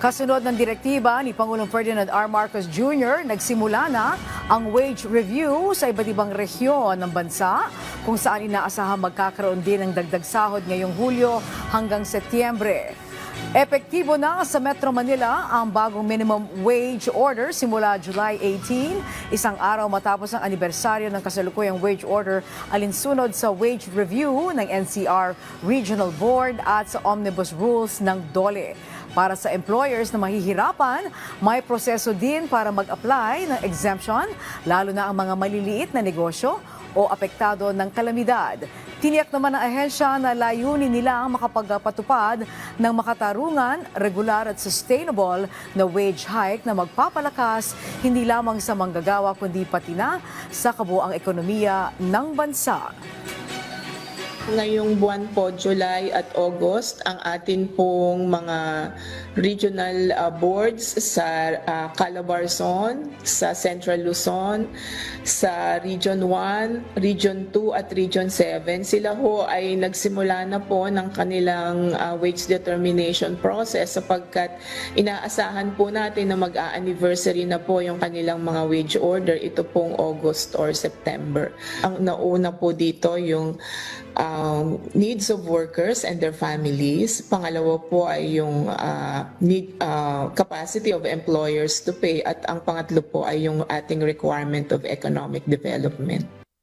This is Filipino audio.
Kasunod ng direktiba ni Pangulong Ferdinand R. Marcos Jr., nagsimula na ang wage review sa iba't ibang rehiyon ng bansa kung saan inaasahang magkakaroon din ng dagdag sahod ngayong Hulyo hanggang Setyembre. Epektibo na sa Metro Manila ang bagong minimum wage order simula July 18, isang araw matapos ang anibersaryo ng kasalukuyang wage order alinsunod sa wage review ng NCR Regional Board at sa omnibus rules ng DOLE. Para sa employers na mahihirapan, may proseso din para mag-apply ng exemption, lalo na ang mga maliliit na negosyo o apektado ng kalamidad. Tiniyak naman ng ahensya na layunin nilang makapagpatupad ng makatarungan, regular at sustainable na wage hike na magpapalakas hindi lamang sa manggagawa kundi pati na sa kabuuang ekonomiya ng bansa. Ngayong buwan po, July at August, ang atin pong mga regional boards sa Calabarzon, sa Central Luzon, sa Region 1, Region 2 at Region 7, sila ho ay nagsimula na po ng kanilang wage determination process sapagkat inaasahan po natin na mag-a-anniversary na po yung kanilang mga wage order, ito pong August or September. Ang nauna po dito yung needs of workers and their families. Pangalawa po ay yung capacity of employers to pay. At ang pangatlo po ay yung ating requirement of economic development.